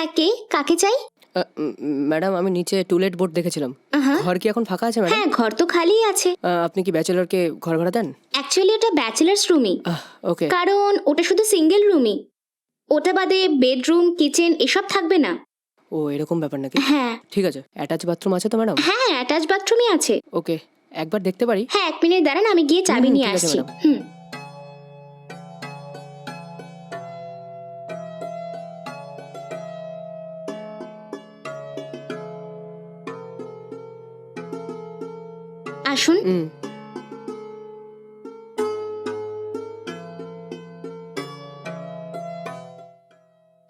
হ্যাঁ, কে? কাকে চাই? ম্যাডাম আমি নিচে টুলেট বোর্ড দেখেছিলাম। ঘর কি এখন ফাঁকা আছে ম্যাডাম? হ্যাঁ, ঘর তো খালিই আছে। আপনি কি ব্যাচেলরকে ঘর ভাড়া দেন? অ্যাকচুয়ালি ওটা ব্যাচেলার্স রুমই, ওকে। কারণ ওটা শুধু সিঙ্গেল রুমই। ওটা বাদে বেডরুম, কিচেন এসব থাকবে না। ও এরকম ব্যাপার নাকি? হ্যাঁ ঠিক আছে। অ্যাটাচ বাথরুম আছে তো ম্যাডাম? হ্যাঁ, অ্যাটাচ বাথরুমই আছে। ওকে, একবার দেখতে পারি? হ্যাঁ, 1 মিনিট দাঁড়ান, আমি গিয়ে চাবি নিয়ে ঠিক আছে আসছি। ম্যাডাম। আসুন।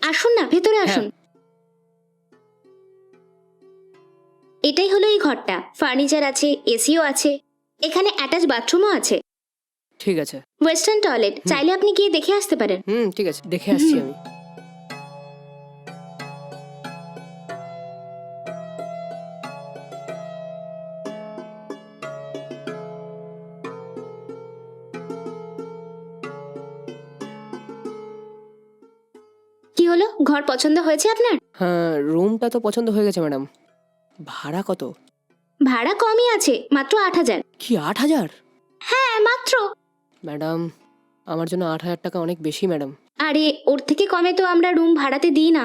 আসুন না, ভেতরে আসুন। এটাই হলো এই ঘরটা। ফার্নিচার আছে, এসিও আছে, এখানে অ্যাটাচ বাথরুমও আছে। ঠিক আছে। ওয়েস্টার্ন টয়লেট, চাইলে আপনি গিয়ে দেখে আসতে পারেন। ঠিক আছে, দেখে আসছি আমি। কি হলো, ঘর পছন্দ হয়েছে আপনার? হ্যাঁ, রুমটা তো পছন্দ হয়ে গেছে ম্যাডাম। ভাড়া কত? ভাড়া কমই আছে, মাত্র 8,000। কি 8,000? হ্যাঁ, মাত্র। ম্যাডাম আমার জন্য 8,000 টাকা অনেক বেশি ম্যাডাম। আরে, ওর থেকে কমে তো আমরা রুম ভাড়াতে দিই না।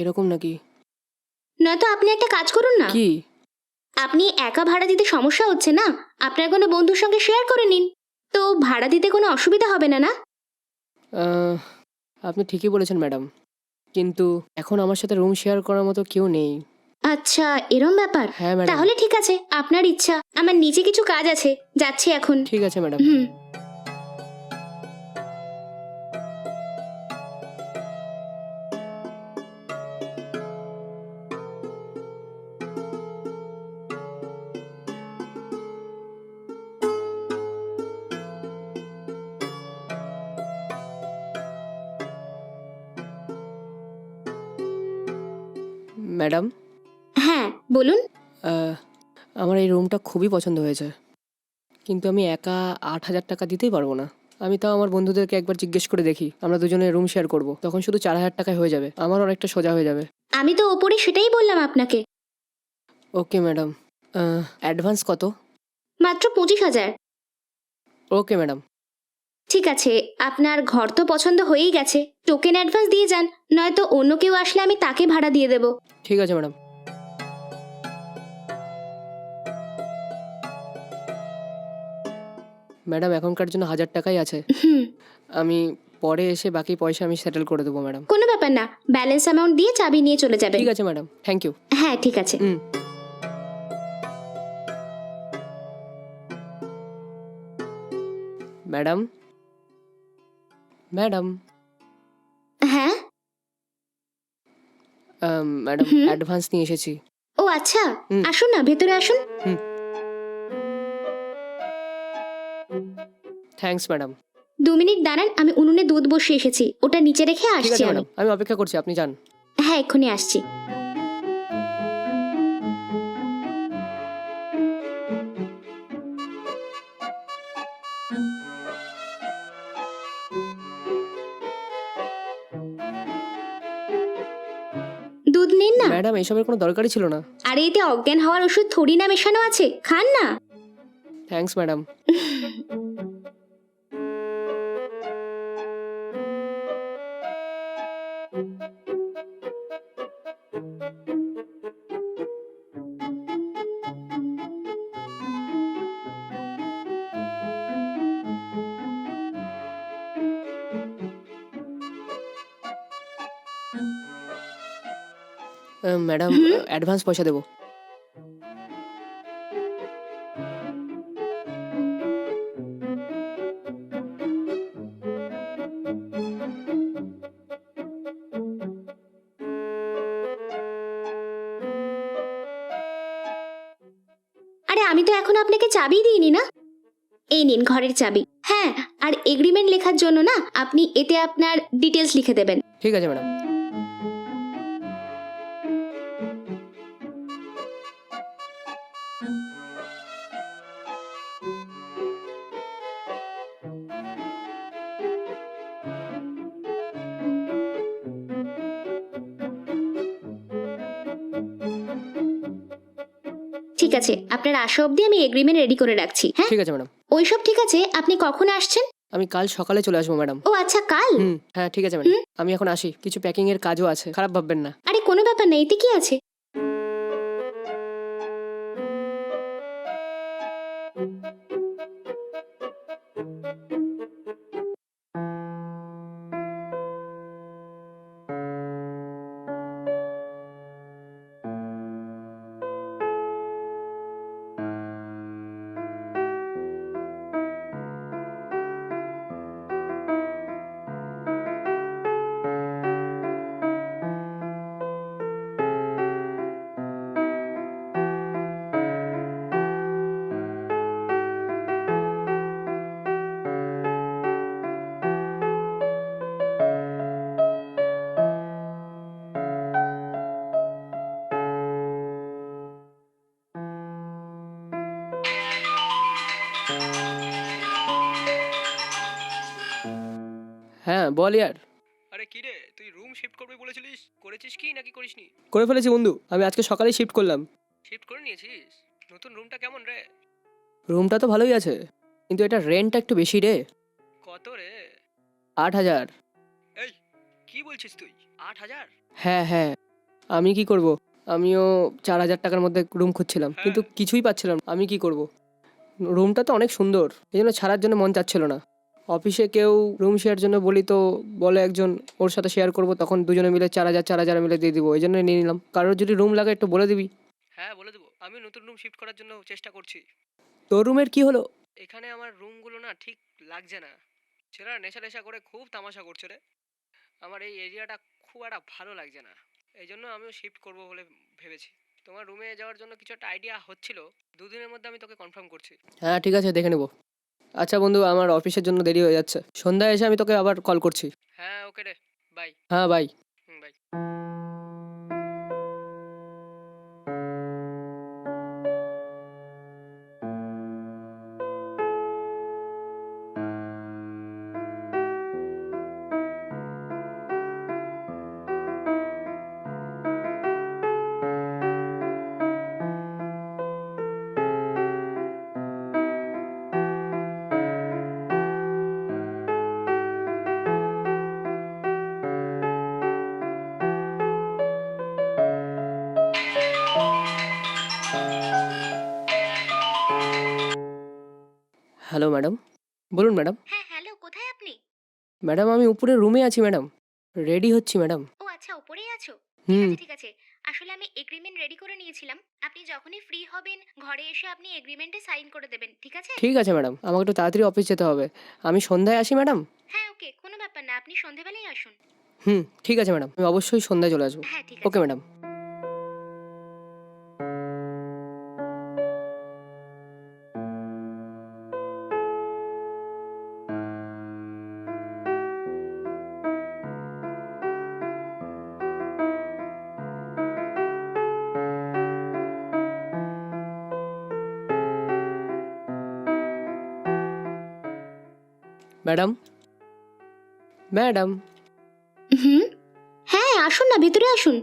এরকম নাকি? নয়তো আপনি একটা কাজ করুন না। কি? আপনি একা ভাড়া দিতে সমস্যা হচ্ছে না, আপনার কোনো বন্ধুর সঙ্গে শেয়ার করে নিন, তো ভাড়া দিতে কোনো অসুবিধা হবে না। না, আপনি ঠিকই বলেছেন ম্যাডাম, কিন্তু এখন আমার সাথে রুম শেয়ার করার মতো কেউ নেই। আচ্ছা, এরম ব্যাপার। হ্যাঁ ম্যাডাম। তাহলে ঠিক আছে, আপনার ইচ্ছা। আমার নিচে কিছু কাজ আছে, যাচ্ছি এখন। ঠিক আছে ম্যাডাম। ম্যাডাম। হ্যাঁ, বলুন। আমার এই রুমটা খুবই পছন্দ হয়েছে, কিন্তু আমি একা 8,000 টাকা দিতেই পারবো না। আমি তাও আমার বন্ধুদেরকে একবার জিজ্ঞেস করে দেখি, আমরা দুজনে রুম শেয়ার করব, তখন শুধু 4,000 টাকায় হয়ে যাবে, আমার অনেকটা সোজা হয়ে যাবে। আমি তো ওপরে সেটাই বললাম আপনাকে। Okay madam. অ্যাডভান্স কত? মাত্র 25,000। Okay madam. ঠিক আছে, আপনার ঘর তো পছন্দ হয়েই গেছে, টোকেন অ্যাডভান্স দিয়ে যান, নয়তো অন্য কেউ আসলে আমি তাকে ভাড়া দিয়ে দেব। ঠিক আছে ম্যাডাম। ম্যাডাম এখনকার জন্য 1,000 টাকাই আছে, আমি পরে এসে বাকি পয়সা আমি সেটেল করে দেবো ম্যাডাম। কোনো ব্যাপার না, ব্যালেন্স অ্যামাউন্ট দিয়ে চাবি নিয়ে চলে যাবেন। ঠিক আছে ম্যাডাম, থ্যাংক ইউ। হ্যাঁ, ঠিক আছে। ম্যাডাম। ম্যাডাম। হ্যাঁ। ম্যাডাম অ্যাডভান্স নিয়ে এসেছি। ও আচ্ছা, আসুন না, ভেতরে আসুন। Thanks madam. 2 মিনিট দাঁড়ান, আমি উনুনে দুধ বসিয়ে এসেছি, ওটা নিচে রেখে ঠিক আসছি আছে আমি। ম্যাডাম, আমি অপেক্ষা করছি, আপনি যান। হ্যাঁ, এক্ষুনি আসছি। দুধ নিন না। ম্যাডাম এসবের কোনো দরকারই ছিল না। আরে, এতে অজ্ঞান হওয়ার ওষুধ থোড়ি না মেশানো আছে, খান না। Thanks madam. ম্যাডাম অ্যাডভান্স পয়সা দেবো। আরে, আমি তো এখন আপনাকে চাবি দিইনি না। এই নিন ঘরের চাবি। হ্যাঁ, আর এগ্রিমেন্ট লেখার জন্য না, আপনি এতে আপনার ডিটেলস লিখে দেবেন। ঠিক আছে ম্যাডাম। ঠিক আছে, আপনার আসা অবধি আমি এগ্রিমেন্ট রেডি করে রাখছি। হ্যাঁ, ঠিক আছে ম্যাডাম। ওইসব ঠিক আছে। আপনি কখন আসছেন? আমি কাল সকালে চলে আসবো ম্যাডাম। ও আচ্ছা, কাল। হ্যাঁ ঠিক আছে ম্যাডাম, আমি এখন আসি, কিছু প্যাকিং এর কাজও আছে, খারাপ ভাববেন না। আরে কোনো ব্যাপার নেই, এতে কি আছে। হ্যাঁ বল ইয়ার। আরে কি রে, তুই রুম শিফট করবি বলেছিলিস, করেছিস কি নাকি করিসনি? করে ফেলেছি বন্ধু, আমি আজকে সকালেই শিফট করলাম। শিফট করে নিয়েছিস? নতুন রুমটা কেমন রে? রুমটা তো ভালোই আছে, কিন্তু এটা রেন্টটা একটু বেশি রে। কত রে? 8,000। এই কি বলছিস তুই, 8,000? হ্যাঁ হ্যাঁ, আমি কি করব, আমিও 4,000 টাকার মধ্যে রুম খুঁজছিলাম, কিন্তু কিছুই পাচ্ছিলাম না। আমি কি করব, রুমটা তো অনেক সুন্দর, এই জন্য ছাড়ার জন্য মন চাচ্ছিল না। অফিসে কেউ রুম শেয়ার জন্য বলি তো বলে একজন ওর সাথে শেয়ার করব, তখন দুজনে মিলে 4,000 মিলে দিয়ে দিব, এই জন্য নিয়ে নিলাম। কারোর যদি রুম লাগে একটু বলে দিবি। হ্যাঁ বলে দেবো, আমি নতুন রুম শিফট করার জন্য চেষ্টা করছি। তোর রুমের কি হলো? এখানে আমার রুমগুলো না ঠিক লাগছে না, ছেলেরা নেশা নেশা করে খুব তামাশা করছে রে। আমার এই এরিয়াটা খুব একটা ভালো লাগছে না, এই জন্য আমিও শিফট করব বলে ভেবেছি। তোমার রুমে যাওয়ার জন্য কিছু একটা আইডিয়া হচ্ছিল, দুদিনের মধ্যে আমি তোকে কনফার্ম করছি। হ্যাঁ ঠিক আছে, দেখে নেব। আচ্ছা বন্ধু, আমার অফিসের জন্য দেরি হয়ে যাচ্ছে, সন্ধ্যায় এসে আমি তোকে আবার কল করছি। হ্যাঁ ওকে রে, বাই। হ্যাঁ বাই। বাই। হ্যালো ম্যাডাম, বলুন ম্যাডাম। হ্যাঁ হ্যালো, কোথায় আপনি? ম্যাডাম আমি উপরে রুমে আছি ম্যাডাম, রেডি হচ্ছি ম্যাডাম। ও আচ্ছা, উপরেই আছো। ঠিক হুম। আছে ঠিক আছে। আসলে আমি এগ্রিমেন্ট রেডি করে নিয়েছিলাম, আপনি যখনই ফ্রি হবেন ঘরে এসে আপনি এগ্রিমেন্টে সাইন করে দেবেন, ঠিক আছে? ঠিক আছে ম্যাডাম, আমাকে একটু তাড়াতাড়ি অফিস যেতে হবে, আমি সন্ধ্যায় আসি ম্যাডাম। হ্যাঁ ওকে, কোনো ব্যাপার না, আপনি সন্ধেবেলায় আসুন। ঠিক আছে ম্যাডাম, আমি অবশ্যই সন্ধ্যায় চলে আসবো। হ্যাঁ ঠিক ওকে আছে। ম্যাডাম। Madam, madam. হুম, হ্যাঁ আসুন না, ভেতরে আসুন।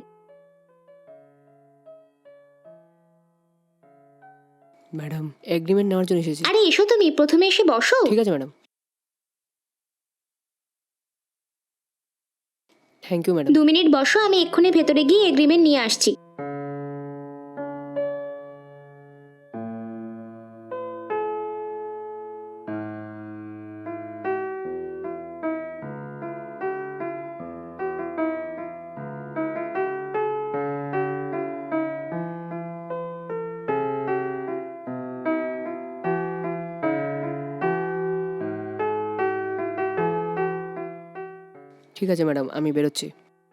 ম্যাডাম এগ্রিমেন্ট নেওয়ার জন্য এসেছি। আরে এসো, তুমি প্রথমে এসে বসো। ঠিক আছে madam, thank you madam. 2 minute বসো, আমি এক্ষুনি ভেতরে গিয়ে এগ্রিমেন্ট নিয়ে আসছি। ঠিক আছে ম্যাডাম, আমি বেরোচ্ছি।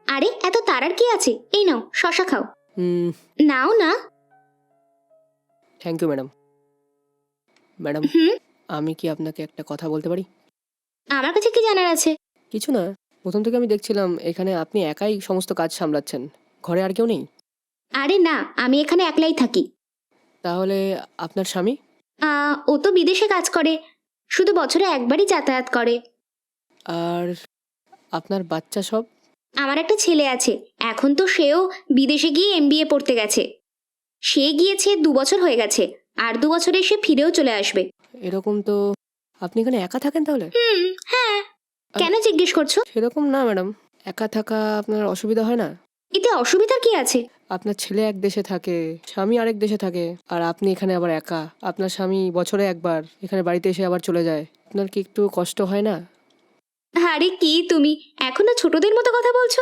আরে এত তাড়ার কি আছে, এই নাও শশা খাও। হুম, নাও না। Thank you madam. ম্যাডাম, হুম, আমি কি আপনাকে একটা কথা বলতে পারি? আমার কাছে কি জানার আছে? কিছু না, প্রথম থেকে আমি দেখছিলাম এখানে আপনি একাই সমস্ত কাজ সামলাচ্ছেন, ঘরে আর কেউ নেই। আরে না, আমি এখানে একলাই থাকি। তাহলে আপনার স্বামী? ও তো বিদেশে কাজ করে, শুধু বছরে একবারই যাতায়াত করে। আর আপনার বাচ্চা সব? আমার একটা ছেলে আছে, এখন তো সেও বিদেশে গিয়ে এমবিএ পড়তে গেছে। সে গিয়েছে 2 বছর হয়ে গেছে, আর 2 বছরে সে ফিরেও চলে আসবে। এরকম তো আপনি এখানে একা থাকেন তাহলে? হ্যাঁ। কেন জিজ্ঞেস করছো? সেরকম না ম্যাডাম, একা থাকা আপনার অসুবিধা হয় না? এতে অসুবিধার কি আছে? আপনার ছেলে এক দেশে থাকে, স্বামী আরেক দেশে থাকে, আর আপনি এখানে আবার একা। আপনার স্বামী বছরে একবার এখানে বাড়িতে এসে আবার চলে যায়। আপনার কি একটু কষ্ট হয় না? আরে কি তুমি এখনো ছোটদের মতো কথা বলছো?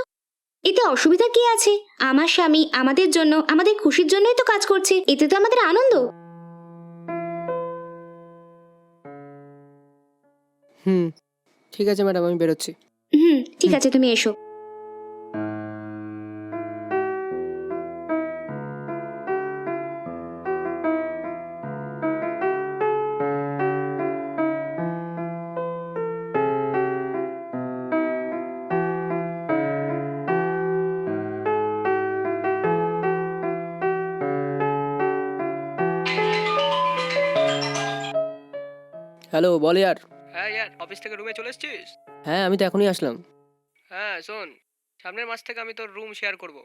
এতে অসুবিধা কি আছে? আমার স্বামী আমাদের জন্য, আমাদের খুশির জন্যই তো কাজ করছে, এতে তো আমাদের আনন্দ। হুম, ঠিক আছে ম্যাডাম, আমি বেরোচ্ছি। ঠিক আছে, তুমি এসো। হ্যালো, বল ইয়ার। হ্যাঁ ইয়ার, অফিস থেকে রুমে চলে এসেছিস? হ্যাঁ, আমি তো এখনই আসলাম। হ্যাঁ শোন, সামনের মাস থেকে আমি তোর রুম শেয়ার করব।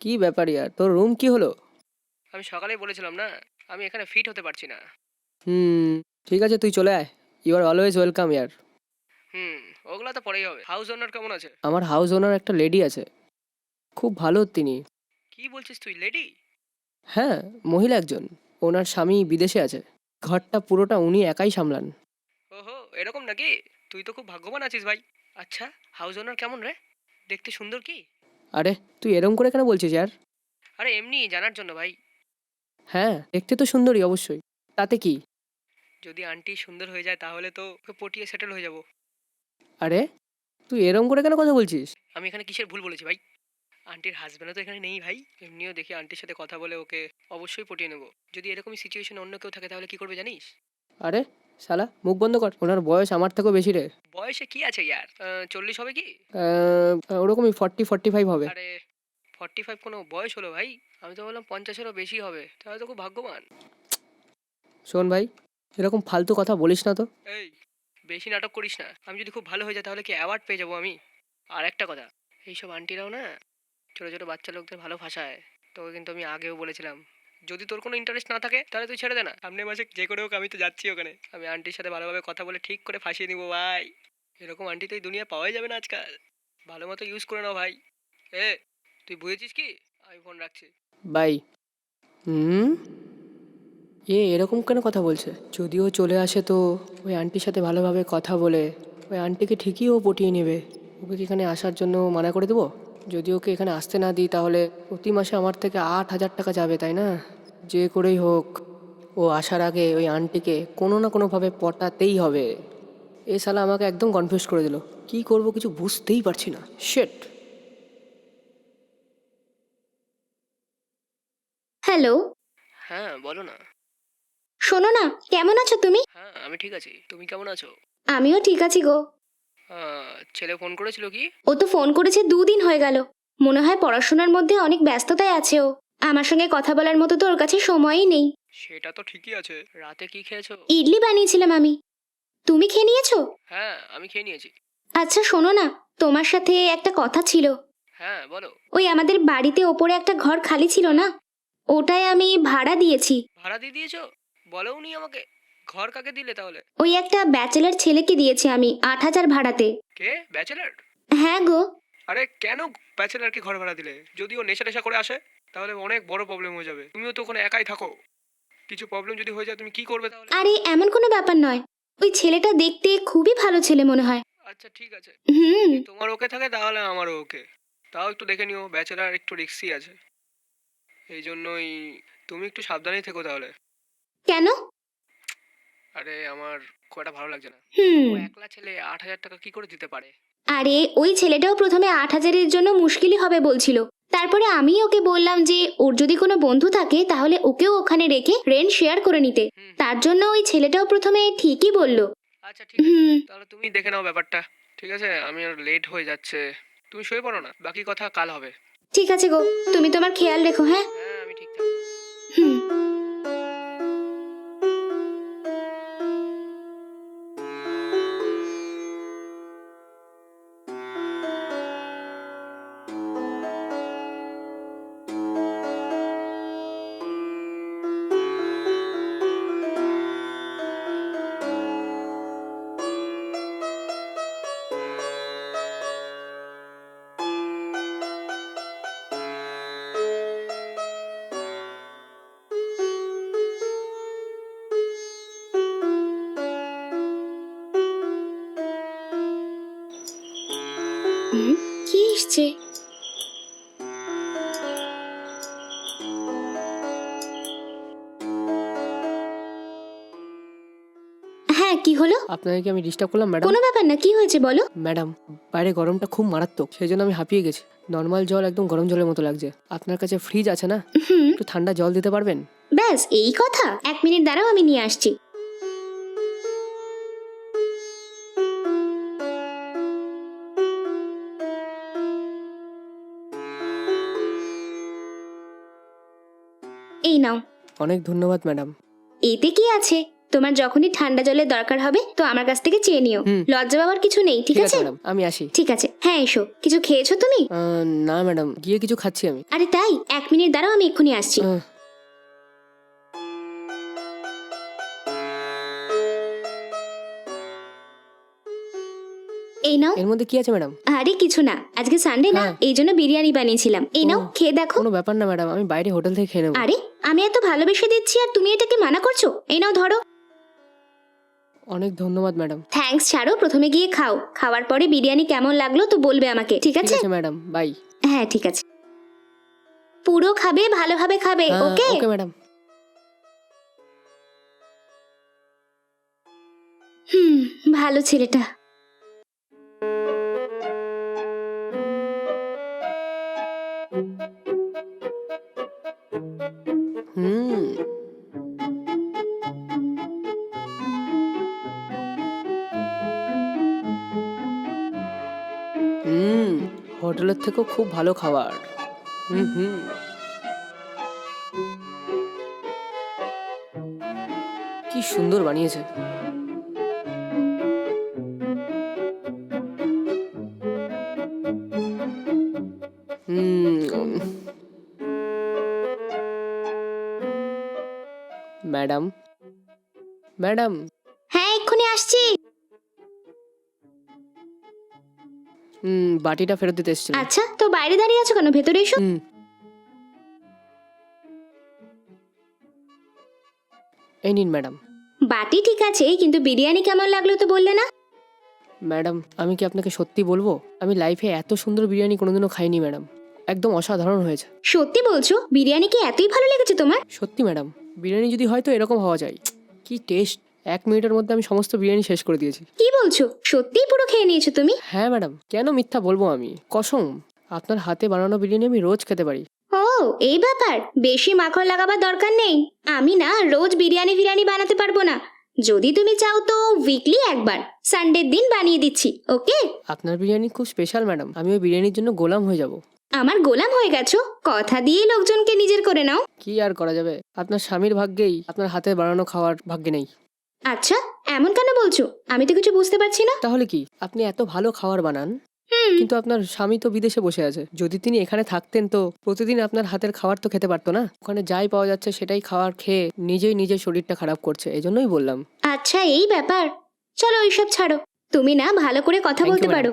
কি ব্যাপার ইয়ার, তোর রুম কি হলো? আমি সকালেই বলেছিলাম না, আমি এখানে ফিট হতে পারছি না। ঠিক আছে, তুই চলে আয়। ইউ আর অলওয়েজ ওয়েলকাম ইয়ার। ওগুলা তো পরেই হবে। হাউস ওনার কেমন আছে? আমার হাউস ওনার একটা লেডি আছে, খুব ভালো তিনি। কি বলছিস তুই, লেডি? হ্যাঁ, মহিলা একজন। ওনার স্বামী বিদেশে আছে, ঘরটা পুরোটা উনি একাই সামলান। ওহো, এরকম নাকি? তুই তো খুব ভাগ্যবান আছিস ভাই। আচ্ছা, হাউস ওনার কেমন রে? দেখতে সুন্দর কি? আরে তুই এরকম করে কেন বলছিস यार? আরে এমনি জানার জন্য ভাই। হ্যাঁ, দেখতে তো সুন্দরী অবশ্যই, তাতে কি? যদি আন্টি সুন্দর হয়ে যায় তাহলে তো ওকে পটিয়ে সেটেল হয়ে যাব। আরে তুই এরকম করে কেন কথা বলছিস? আমি এখানে কিসের ভুল বলেছি ভাই? আন্টির হাজবেন্ডও তো এখানে নেই ভাই। এমনিও দেখি আন্টির সাথে কথা বলে ওকে অবশ্যই পটিয়ে নেব। যদি এরকমই সিচুয়েশনে অন্য কেউ থাকে তাহলে কি করবে জানিস? আরে শালা, মুখ বন্ধ কর। ওনার বয়স আমার থেকেও বেশি রে। বয়সে কি আছে ইয়ার? 40 হবে কি? ওরকমই 40-45 হবে। আরে 45 কোনো বয়স হলো ভাই? আমি তো বললাম 50-এরও বেশি হবে। তাহলে তো খুব ভাগ্যবান। শোন ভাই, এরকম ফালতু কথা বলিস না তো। এই, বেশি নাটক করিস না। আমি যদি খুব ভালো হয়ে যায় তাহলে কি অ্যাওয়ার্ড পেয়ে যাবো আমি? আর একটা কথা, এইসব আন্টিরাও না ছোট ছোট বাচ্চা লোকদের ভালো ভাষায়। তোকে কিন্তু আমি আগেও বলেছিলাম, যদি তোর কোনো ইন্টারেস্ট না থাকে তাহলে তুই ছেড়ে দে না। সামনের মাসে যে করে হোক আমি তো যাচ্ছি ওখানে। আমি আন্টির সাথে ভালোভাবে কথা বলে ঠিক করে ফাঁসিয়ে নিবো ভাই। এরকম আন্টি তো এই দুনিয়া পাওয়াই যাবে না আজকাল। ভালো মতো ইউজ করে নাও ভাই। এ, তুই বুঝেছিস কি? আমি ফোন রাখছি। বাই। হুম, এরকম কেন কথা বলছে? যদিও চলে আসে তো ওই আন্টির সাথে ভালোভাবে কথা বলে ওই আন্টিকে ঠিকই ও পটিয়ে নেবে। ওকে কি এখানে আসার জন্য মানা করে দেবো? যদি ওকে এখানে আসতে না দিই তাহলে প্রতি মাসে আমার থেকে 8,000 টাকা যাবে, তাই না? যে করেই হোক ও আসার আগে ওই আন্টিকে কোনো না কোনোভাবে পটাতেই হবে। এ শালা আমাকে একদম কনফিউজ করে দিল। কি করব কিছু বুঝতেই পারছি না। শেট। হ্যালো। হ্যাঁ বলো না। শোনো না, কেমন আছো তুমি? হ্যাঁ আমি ঠিক আছি, তুমি কেমন আছো? আমিও ঠিক আছি গো। ছেলে ফোন করেছিল কি? ও তো ফোন করেছে 2 দিন হয়ে গেল। মনে হয় পড়াশোনার মধ্যে অনেক ব্যস্ততায় আছে ও। আমার সঙ্গে কথা বলার মতো তো ওর কাছে সময়ই নেই। সেটা তো ঠিকই আছে। রাতে কি খেয়েছো? ইডলি বানিয়েছিলাম আমি। তুমি খেয়ে নিয়েছো? হ্যাঁ আমি খেয়ে নিয়েছি। আচ্ছা শোনো না, তোমার সাথে একটা কথা ছিল। হ্যাঁ বলো। ওই আমাদের বাড়িতে ওপরে একটা ঘর খালি ছিল না, ওটাই আমি ভাড়া দিয়েছি। ভাড়া দিয়ে দিয়েছো? বলোনি আমাকে। ঘর কাকে দিলে তাহলে? ওই একটা ব্যাচেলার ছেলেকে দিয়েছি আমি 8,000 ভাড়াতে। কে ব্যাচেলার? হ্যাঁ গো। আরে কেন ব্যাচেলারকে ঘর ভাড়া দিলে? যদি ও নেশা টেশা করে আসে তাহলে অনেক বড় প্রবলেম হয়ে যাবে। তুমিও তো ওখানে একাই থাকো, কিছু প্রবলেম যদি হয়ে যায় তুমি কি করবে তাহলে? আরে এমন কোনো ব্যাপার নয়, ওই ছেলেটা দেখতে খুবই ভালো ছেলে মনে হয়। আচ্ছা ঠিক আছে, হুম। যদি তোমার ওকে থাকে তাহলে আমারও ওকে। তাও একটু দেখে নিও, ব্যাচেলার একটু রিস্কি আছে। এই জন্যই তুমি একটু সাবধানেই থেকো তাহলে। কেন? আরে আমার খুব একটা ভালো লাগছে না। হুম। ও একলা ছেলে 8,000 টাকা কি করে দিতে পারে? আরে ওই ছেলেটাও প্রথমে 8,000-এর জন্য মুশকিলই হবে বলছিল। তারপরে আমি ওকে বললাম যে ওর যদি কোনো বন্ধু থাকে তাহলে ওকেও ওখানে রেখে রেন্ট শেয়ার করে নিতে। তার জন্য ওই ছেলেটাও প্রথমে ঠিকই বলল। আচ্ছা ঠিক আছে, তাহলে তুমি দেখে নাও ব্যাপারটা। ঠিক আছে, আমি আর লেট হয়ে যাচ্ছে। তুমি শুয়ে পড়ো না, বাকি কথা কাল হবে। ঠিক আছে গো, তুমি তোমার খেয়াল রেখো। হ্যাঁ। হ্যাঁ আমি ঠিক থাকবো। হুম। কি এসছে? হ্যাঁ, কি হলো? আপনাকে কি আমি ডিস্টার্ব করলাম ম্যাডাম? কোনো ব্যাপার না, কি হয়েছে বলো। ম্যাডাম, বাইরে গরমটা খুব মারাত্মক, সেই জন্য আমি হাঁপিয়ে গেছি। নর্মাল জল একদম গরম জলের মতো লাগছে। আপনার কাছে ফ্রিজ আছে না? একটু ঠান্ডা জল দিতে পারবেন? ব্যাস এই কথা? 1 মিনিট দাঁড়াও, আমি নিয়ে আসছি। এই নাও। অনেক ধন্যবাদ ম্যাডাম। এতে কি আছে? তোমার যখনই ঠান্ডা জলের দরকার হবে তো আমার কাছ থেকে চেয়ে নিও। লজ্জা পাওয়ার কিছু নেই, ঠিক আছে? ম্যাডাম, আমি আসি। ঠিক আছে, হ্যাঁ এসো। কিছু খেয়েছো তুমি? না ম্যাডাম, গিয়ে কিছু খাচ্ছি আমি। আরে তাই? 1 মিনিট দাঁড়াও, আমি এক্ষুনি আসছি। এই নাও। এর মধ্যে কি আছে ম্যাডাম? আরে কিছু না, আজকে সানডে না, এই জন্য বিরিয়ানি বানিয়েছিলাম। এই নাও, খেয়ে দেখো। কোনো ব্যাপার না ম্যাডাম, আমি বাইরে হোটেল থেকে খেয়ে নেবো। আরে আমি এত ভালোবেসে দিচ্ছি আর তুমি এটাকে মানা করছো? এই নাও ধরো। অনেক ধন্যবাদ ম্যাডাম। থ্যাঙ্কস ছাড়ো, প্রথমে গিয়ে খাও। খাওয়ার পরে বিরিয়ানি কেমন লাগলো তো বলবে আমাকে, ঠিক ঠিক আছে? আছে ম্যাডাম, বাই। হ্যাঁ ঠিক আছে। পুরো খাবে, ভালোভাবে খাবে, ওকে? Okay madam. ভালো ছেলেটা। হুম হুম হোটেলের থেকেও খুব ভালো খাবার। হুম হুম কি সুন্দর বানিয়েছে। হুম ম্যাডাম, ম্যাডাম। হ্যাঁ এক্ষুনি আসছি। বাটিটা ফেরত দিতে এসেছিলাম। আচ্ছা, তো বাইরে দাঁড়িয়ে আছো কেন? ভেতরে এসো। এই নিন ম্যাডাম। বাটি ঠিক আছে, কিন্তু বিরিয়ানি কেমন লাগলো তো বললে না? ম্যাডাম, আমি কি আপনাকে সত্যি বলবো, আমি লাইফে এত সুন্দর বিরিয়ানি কোনোদিনও খাইনি ম্যাডাম। একদম অসাধারণ হয়েছে। সত্যি বলছো? বিরিয়ানি কি এতই ভালো লেগেছে তোমার? সত্যি ম্যাডাম, বিরিয়ানি যদি হয় তো এরকম হওয়া যায়। কি টেস্ট! 1 মিনিটের মধ্যে আমি সমস্ত বিরিয়ানি শেষ করে দিয়েছি। কি বলছো? সত্যিই পুরো খেয়ে নিয়েছো তুমি? হ্যাঁ ম্যাডাম, কেন মিথ্যা বলবো আমি? কসম, আপনার হাতে বানানো বিরিয়ানি আমি রোজ খেতে পারি। ও, এই ব্যাপার। বেশি মাখন লাগাবার দরকার নেই। আমি না রোজ বিরিয়ানি ফিরিয়ানি বানাতে পারবো না। যদি তুমি চাও তো উইকলি একবার, সানডের দিন বানিয়ে দিচ্ছি, ওকে? আপনার বিরিয়ানি খুব স্পেশাল ম্যাডাম, আমি ওই বিরিয়ানির জন্য গোলাম হয়ে যাব। আমার গোলাম হয়ে গেছো? কথা দিয়ে লোকজনকে নিজের করে নাও। কি আর করা যাবে, আপনার স্বামীর ভাগ্যেই আপনার হাতে বানানো খাওয়ার ভাগ্যে নেই। আচ্ছা, এমন কেন বলছো? আমি তো কিছু বুঝতে পারছি না। তাহলে কি, আপনি এত ভালো খাবার বানান কিন্তু আপনার স্বামী তো বিদেশে বসে আছে। যদি তিনি এখানে থাকতেন তো প্রতিদিন আপনার হাতের খাবার তো খেতে পারতো না। ওখানে যাই পাওয়া যাচ্ছে সেটাই খাবার খেয়ে নিজেই নিজের শরীরটা খারাপ করছে, এই জন্যই বললাম। আচ্ছা এই ব্যাপার। চলো ওইসব ছাড়ো। তুমি না ভালো করে কথা Thank you, বলতে madam. পারো।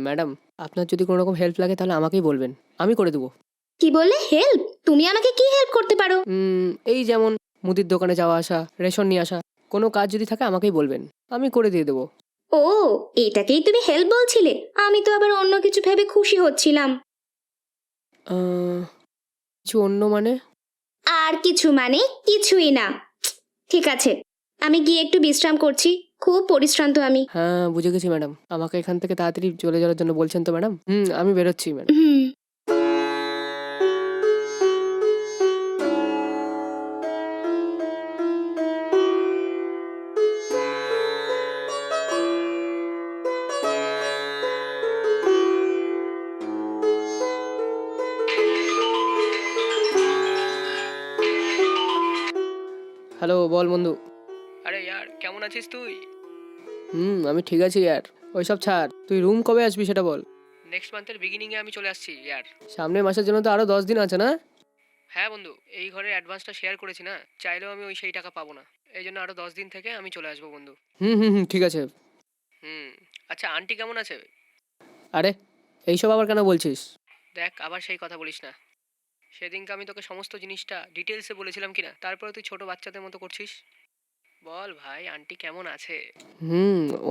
ম্যাডাম, আপনার যদি কোনো রকম হেল্প লাগে তাহলে আমাকেই বলবেন, আমি করে দেবো। কি বললে? হেল্প? তুমি আমাকে কি হেল্প করতে পারো? এই যেমন মুদির দোকানে যাওয়া আসা, রেশন নিয়ে আসা, কোনো কাজ যদি থাকে আমাকেই বলবেন, আমি করে দিয়ে দেবো। ও, এটাকেই তুমি হেল্প বলছিলে? আমি তো আবার অন্য কিছু ভেবে খুশি হচ্ছিলাম। কিছু অন্য মানে? আর কিছু মানে কিছুই না। ঠিক আছে, আমি গিয়ে একটু বিশ্রাম করছি। খুব পরিশ্রান্ত আমি। হ্যাঁ বুঝে গেছি ম্যাডাম, আমাকে এখান থেকে তাড়াতাড়ি চলে যাওয়ার জন্য বলছেন তো ম্যাডাম। আমি বেরোচ্ছি ম্যাডাম। হ্যালো, বল বন্ধু। আরে ইয়ার, কেমন আছিস তুই? আমি ঠিক আছি ইয়ার, ওইসব ছাড়। তুই রুম কবে আসবি সেটা বল। নেক্সট মান্থের বিগিনিংয়ে আমি চলে আসছি ইয়ার। সামনের মাসের জন্য তো আরো 10 দিন আছে না? হ্যাঁ বন্ধু, এই ঘরের অ্যাডভান্সটা শেয়ার করেছি না, চাইলেও আমি সেই টাকা পাবো না। এই জন্য আরো 10 দিন থেকে আমি চলে আসবো বন্ধু। ঠিক আছে। আচ্ছা, আন্টি কেমন আছে? আরে এইসব আবার কেন বলছিস? দেখ, আবার সেই কথা বলিস না। সেদিনকে আমি তোকে সমস্ত জিনিসটা ডিটেলসে বলেছিলাম কিনা, তারপরে তুই ছোট বাচ্চাদের মতো করছিস। বল ভাই, আন্টি কেমন আছে?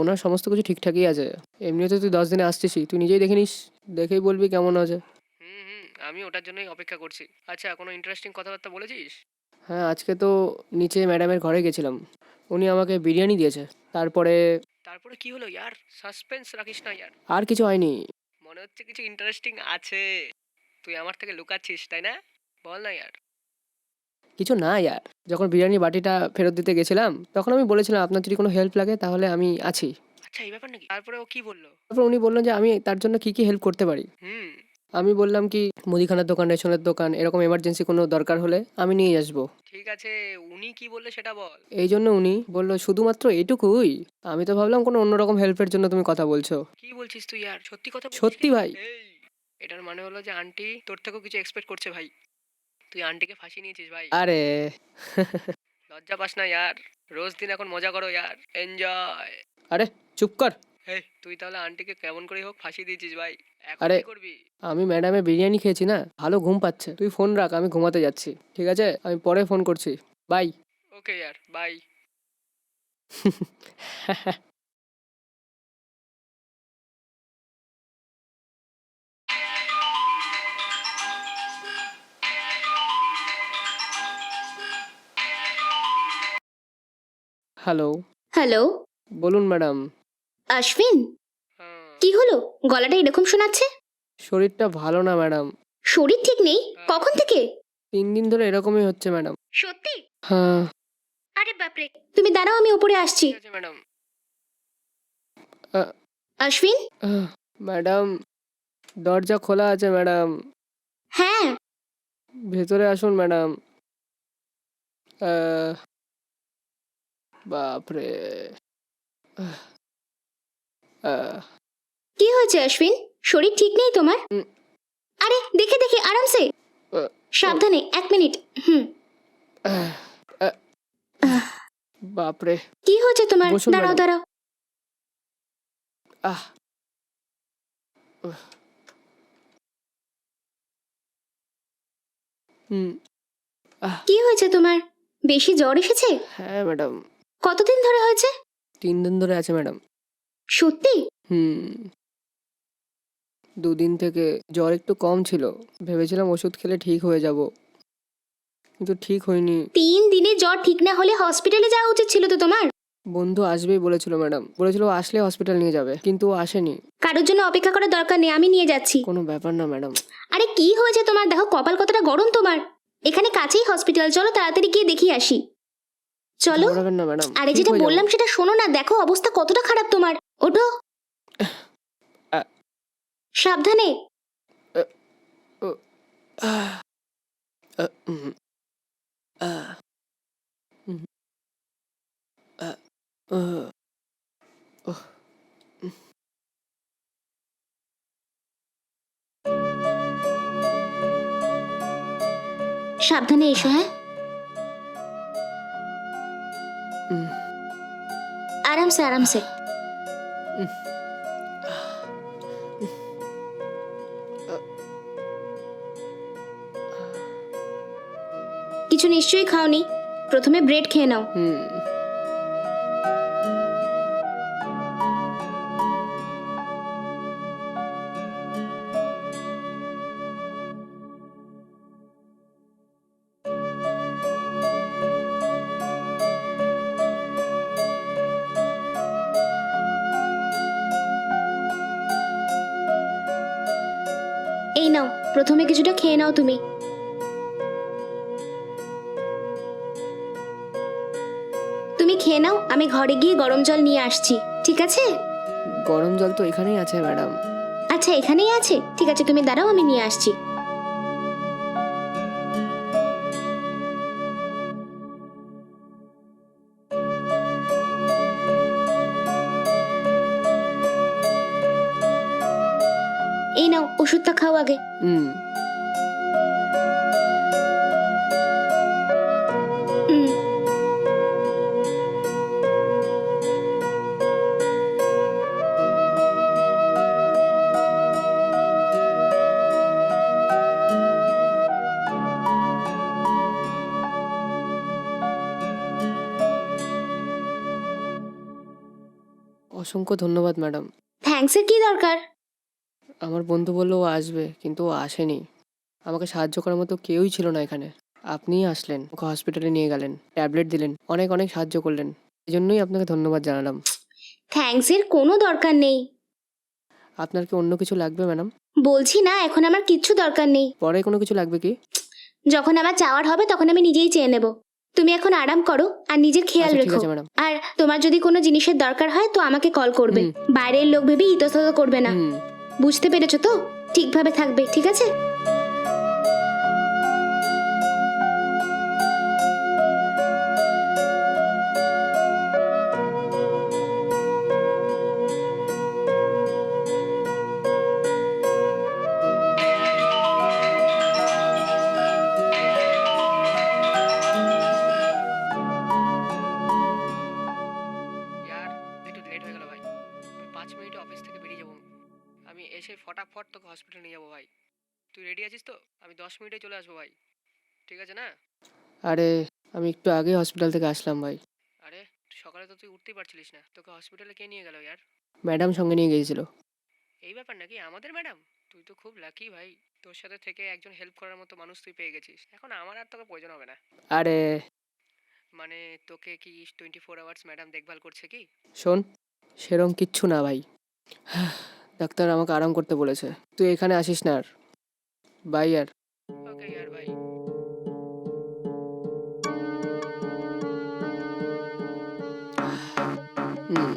ওনার সমস্ত কিছু ঠিকঠাকই আছে। এমনিতে তুই 10 দিনে আসছিসই, তুই নিজেই দেখে নিস, দেখেই বলবি কেমন আছে। আমি ওটার জন্যই অপেক্ষা করছি। আচ্ছা, কোনো ইন্টারেস্টিং কথাবার্তা বলেছিস? হ্যাঁ, আজকে তো নিচে ম্যাডামের ঘরে গেছিলাম। উনি আমাকে বিরিয়ানি দিয়েছে। তারপরে তারপরে কি হলো ইয়ার? সাসপেন্স রাখিস না ইয়ার। আর কিছু হয়নি। মনে হচ্ছে কিছু ইন্টারেস্টিং আছে। তুই আমার থেকে লুকাচ্ছিস, তাই না? বল না ইয়ার। কিছু না ইয়ার, যখন বিরিয়ানি বাটিটা ফেরত দিতে গেছিলাম তখন আমি বলেছিলাম আপনার যদি কোনো হেল্প লাগে তাহলে আমি আছি। আচ্ছা, এই ব্যাপার নাকি? তারপরে ও কি বললো? তারপর উনি বললেন যে আমি তার জন্য কি কি হেল্প করতে পারি। আমি বললাম কি মুদিখানার দোকান, রেশনের দোকান, এরকম এমার্জেন্সি কোনো দরকার হলে আমি নিয়ে আসবো। ঠিক আছে, উনি কি বললে সেটা বল। এই জন্য উনি বললো শুধুমাত্র এটুকুই। আমি তো ভাবলাম কোনো অন্যরকম হেল্পের জন্য তুমি কথা বলছো। কি বলছিস তুই আর? সত্যি কথা বলছিস? সত্যি ভাই। এটার মানে হলো যে আন্টি তোর থেকেও কিছু এক্সপেক্ট করছে ভাই। তুই আন্টিকে ফাঁসিয়ে নিয়েছিস ভাই। আরে লজ্জা পাস না ইয়ার? রোজ দিন এখন মজা করো ইয়ার, এনজয়। আরে চুপ কর। তুই তাহলে আন্টিকে কেমন করে হোক ফাঁসিয়ে দিয়েছিস ভাই। এখন আরে কি করবি? আমি ম্যাডামের বিরিয়ানি খেয়েছি না, ভালো ঘুম পাচ্ছে। তুই ফোন রাখ, আমি ঘুমাতে যাচ্ছি। ঠিক আছে, আমি পরে ফোন করছি। বাই। ওকে ইয়ার, বাই। হ্যালো। হ্যালো, বলুন ম্যাডাম। অশ্বিন, কি হলো? গলাটা এরকম শোনাচ্ছে। শরীরটা ভালো না ম্যাডাম। শরীর ঠিক নেই? কখন থেকে? 3 দিন ধরে এরকমই হচ্ছে ম্যাডাম। সত্যি? হ্যাঁ। আরে বাপরে, তুমি দাঁড়াও, আমি উপরে আসছি। ঠিক আছে ম্যাডাম। অশ্বিন। ম্যাডাম, দরজা খোলা আছে ম্যাডাম। হ্যাঁ। ভেতরে আসুন ম্যাডাম। আহ, বাপরে। আহ, কি হয়েছে অশ্বিন? শরীর ঠিক নেই তোমার? উম, আরে দেখে দেখে, আরামসে, আহ, সাবধানে। 1 মিনিট। আহ, আহ, বাপরে। কি হয়েছে তোমার? বসুন দাঁড়াও ম্যাডাম। দাঁড়াও। আহ, উহ, হুম, আহ, কি হয়েছে তোমার? বেশি জ্বর এসেছে? হ্যাঁ ম্যাডাম। কতদিন ধরে হয়েছে? 3 দিন ধরে আছে ম্যাডাম। সত্যি? হুম। 2 দিন থেকে জ্বর একটু কম ছিল, ভেবেছিলাম ওষুধ খেলে ঠিক হয়ে যাব, কিন্তু ঠিক হয়নি। 3 দিনে জ্বর ঠিক না হলে হসপিটালে যাওয়া উচিত ছিল তো তোমার। বন্ধু আসবেই বলেছিল ম্যাডাম, বলেছিল ও আসলে হসপিটাল নিয়ে যাবে, কিন্তু ও আসেনি। কারোর জন্য অপেক্ষা করার দরকার নেই, আমি নিয়ে যাচ্ছি। কোনো ব্যাপার না ম্যাডাম। আরে কি হয়েছে তোমার? দেখো কপাল কতটা গরম তোমার। এখানে কাছেই হসপিটাল, চলো তাড়াতাড়ি গিয়ে দেখিয়ে আসি। চলো। ঘাবড়াবেন না ম্যাডাম, আরে ঠিক যেটা হয়ে যাবো। বললাম সেটা শোনো না, দেখো অবস্থা কতটা খারাপ তোমার। ওঠো, আহ, সাবধানে। আহ, আহ, উম, আহ, উম, আহ, আহ, উহ, উম। সাবধানে এসো, হ্যাঁ? উম, আরামসে আরামসে। উম, কিছু নিশ্চয়ই খাওনি। প্রথমে ব্রেড খেয়ে নাও। হুম। এই নাও, প্রথমে কিছুটা খেয়ে নাও তুমি। তুমি খেয়ে নাও, আমি ঘরে গিয়ে গরম জল নিয়ে আসছি, ঠিক আছে? গরম জল তো এখানেই আছে ম্যাডাম। আচ্ছা, এখানেই আছে, ঠিক আছে, তুমি দাঁড়াও, আমি নিয়ে আসছি। এই নাও, ওষুধটা খাও আগে। হুম। হুম। অসংখ্য ধন্যবাদ ম্যাডাম। থ্যাঙ্কসের কি দরকার? আমার বন্ধু বলল ও আসবে, কিন্তু ও আসেনি। আমাকে সাহায্য করার মতো কেউই ছিল না এখানে। আপনিই আসলেন, ওকে হসপিটালে নিয়ে গেলেন, ট্যাবলেট দিলেন, অনেক অনেক সাহায্য করলেন। এই জন্যই আপনাকে ধন্যবাদ জানালাম। থ্যাঙ্কসের কোনো দরকার নেই। আপনার কি অন্য কিছু লাগবে ম্যাডাম? বলছি না, এখন আমার কিচ্ছু দরকার নেই। পরে কোনো কিছু লাগবে কি? যখন আমার চাওয়ার হবে তখন আমি নিজেই চেয়ে নেব। তুমি এখন আরাম করো আর নিজের খেয়াল আচ্ছা, ঠিক রেখো। আছে ম্যাডাম। আর তোমার যদি কোনো জিনিসের দরকার হয় তো আমাকে কল করবে। বাইরের লোক ভেবে ইতস্তত করবে না। হুম। বুঝতে পেরেছো তো? ঠিকভাবে থাকবে, ঠিক আছে? ইয়ার একটু লেট হয়ে গেল ভাই। আমি 5 মিনিটে অফিস থেকে বেরিয়ে যাবো। আমি এসে ফটাফট তোকে হসপিটালে নিয়ে যাবো ভাই। তুই রেডি আছিস তো? আমি 10 মিনিটে চলে আসবো ভাই, ঠিক আছে না? আরে আমি একটু আগে হসপিটাল থেকে আসলাম ভাই। আরে সকালে তো তুই উঠতেই পারছিলিস না, তোকে হসপিটালে কে নিয়ে গেল ইয়ার? ম্যাডাম সঙ্গে নিয়ে গিয়েছিল। এই ব্যাপার নাকি? আমাদের ম্যাডাম? তুই তো খুব লাকি ভাই, তোর সাথে থেকে একজন হেল্প করার মতো মানুষ তুই পেয়ে গেছিস। এখন আমার আর তোকে প্রয়োজন হবে না। আরে মানে তোকে কি 24 আওয়ার্স ম্যাডাম দেখভাল করছে কি? শোন, সেরম কিচ্ছু না ভাই। ডাক্তার আমাকে আরাম করতে বলেছে, তুই এখানে আসিস না আর। বাই ইয়ার। ওকে ইয়ার, বাই। হুম।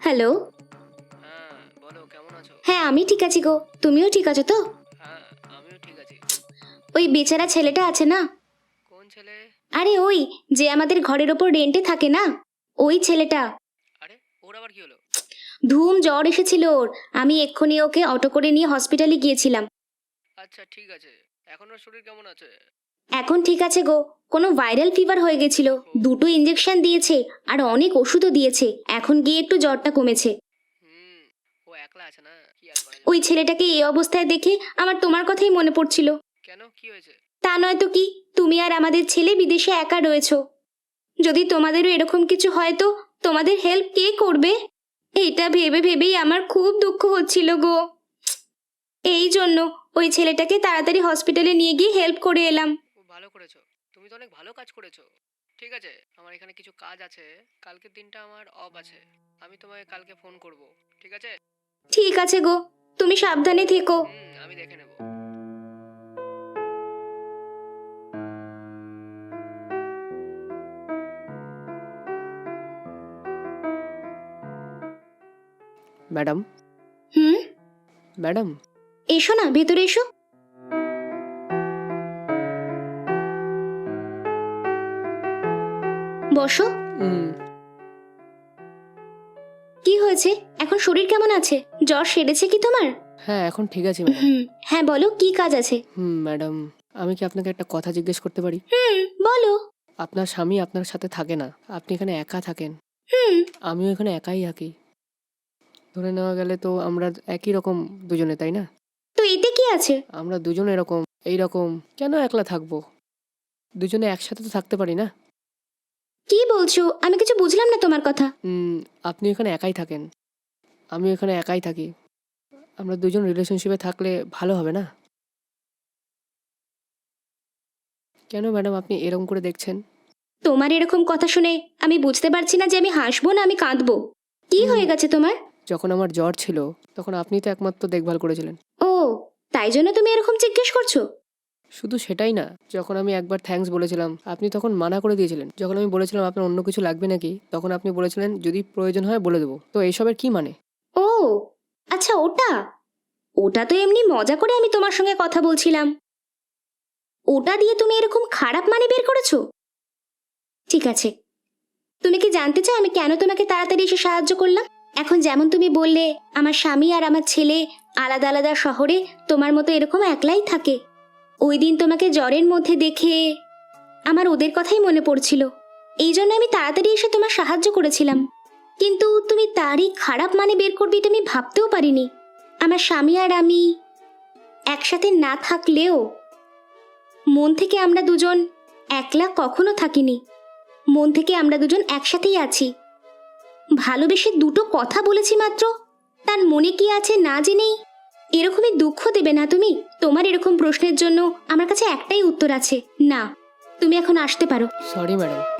হ্যালো। হ্যাঁ বলো, কেমন আছো? হ্যাঁ, আমি ঠিক আছি গো। তুমিও ঠিক আছো তো? হ্যাঁ আমিও ঠিক আছি। ওই বেচারা ছেলেটা আছে না? কোন ছেলে? আরে ওই যে আমাদের ঘরের ওপর রেন্টে থাকে না, ওই ছেলেটা। আরে ওর আবার কি হলো? ধুম জ্বর এসেছিল ওর। আমি এক্ষুনি ওকে অটো করে নিয়ে হসপিটালে গিয়েছিলাম। আচ্ছা ঠিক আছে, এখন ওর শরীর কেমন আছে? এখন ঠিক আছে গো। কোনো ভাইরাল ফিভার হয়ে গেছিল। 2টো ইঞ্জেকশন দিয়েছে আর অনেক ওষুধও দিয়েছে। এখন গিয়ে একটু জ্বরটা কমেছে। হুম। ও একলা আছে না, কি আর করা যাবে? ওই ছেলেটাকে এই অবস্থায় দেখে আমার তোমার কথাই মনে পড়ছিল। কেন, কি হয়েছে? তা নয় তো কি, তুমি আর আমাদের ছেলে বিদেশে একা রয়েছো। যদি তোমাদেরও এরকম কিছু হয় তো তোমাদের হেল্প কে করবে? এটা ভেবে ভেবেই আমার খুব দুঃখ হচ্ছিল গো। এই জন্য ওই ছেলেটাকে তাড়াতাড়ি হসপিটালে নিয়ে গিয়ে হেল্প করে এলাম। খুব ভালো করেছো, তুমি তো অনেক ভালো কাজ করেছো। ঠিক আছে, আমার এখানে কিছু কাজ আছে, কালকের দিনটা আমার অফ আছে। আমি তোমাকে কালকে ফোন করব, ঠিক আছে? ঠিক আছে গো, তুমি সাবধানে থেকো। আমি দেখে নেব। ম্যাডাম। হুম। ম্যাডাম। এসো না, ভেতরে এসো। বসো। কি হয়েছে? এখন শরীর কেমন আছে? জ্বর সেরেছে কি তোমার? হ্যাঁ এখন ঠিক আছে ম্যাডাম। হ্যাঁ বলো, কি কাজ আছে? ম্যাডাম, আমি কি আপনাকে একটা কথা জিজ্ঞেস করতে পারি? বলো। আপনার স্বামী আপনার সাথে থাকে না, আপনি এখানে একা থাকেন। আমিও এখানে একাই থাকি। ধরে নেওয়া গেলে তো আমরা একই রকম দুজনে, তাই না? তো এতে কি আছে? আমরা দুজনে এরকম, এইরকম কেন একলা থাকবো? দুজনে একসাথে তো থাকতে পারি না? কি বলছো? আমি কিছু বুঝলাম না তোমার কথা। আপনি এখানে একাই থাকেন, আমি এখানে একাই থাকি। আমরা দুজন রিলেশনশিপে থাকলে ভালো হবে না? কেন ম্যাডাম আপনি এরকম করে দেখছেন? তোমার এরকম কথা শুনে আমি বুঝতে পারছি না যে আমি হাসবো না আমি কাঁদবো। কি হয়ে গেছে তোমার? যখন আমার জ্বর ছিল তখন আপনি তো একমাত্র দেখভাল করেছিলেন। ও, তাই জন্য তুমি এরকম জিজ্ঞেস করছো? শুধু সেটাই না, যখন আমি একবার থ্যাঙ্কস বলেছিলাম আপনি তখন মানা করে দিয়েছিলেন। যখন আমি বলেছিলাম আপনার অন্য কিছু লাগবে নাকি, তখন আপনি বলেছিলেন যদি প্রয়োজন হয় বলে দেবো। তো এইসবের কি মানে? ও আচ্ছা, ওটা ওটা তো এমনি মজা করে আমি তোমার সঙ্গে কথা বলছিলাম। ওটা দিয়ে তুমি এরকম খারাপ মানে বের করেছো? ঠিক আছে, তুমি কি জানতে চাও আমি কেন তোমাকে তাড়াতাড়ি এসে সাহায্য করলাম? এখন যেমন তুমি বললে আমার স্বামী আর আমার ছেলে আলাদা আলাদা শহরে তোমার মতো এরকম একলাই থাকে। ওই দিন তোমাকে জ্বরের মধ্যে দেখে আমার ওদের কথাই মনে পড়ছিল। এই জন্য আমি তাড়াতাড়ি এসে তোমার সাহায্য করেছিলাম। কিন্তু তুমি তারই খারাপ মানে বের করবে এটা আমি ভাবতেও পারিনি। আমার স্বামী আর আমি একসাথে না থাকলেও মন থেকে আমরা দুজন একলা কখনো থাকিনি। মন থেকে আমরা দুজন একসাথেই আছি। ভালোবেসে দুটো কথা বলেছি মাত্র, তার মনে কি আছে না জেনেই এরকমই দুঃখ দেবে না তুমি? তোমার এরকম প্রশ্নের জন্য আমার কাছে একটাই উত্তর আছে, না। তুমি এখন আসতে পারো। Sorry madam.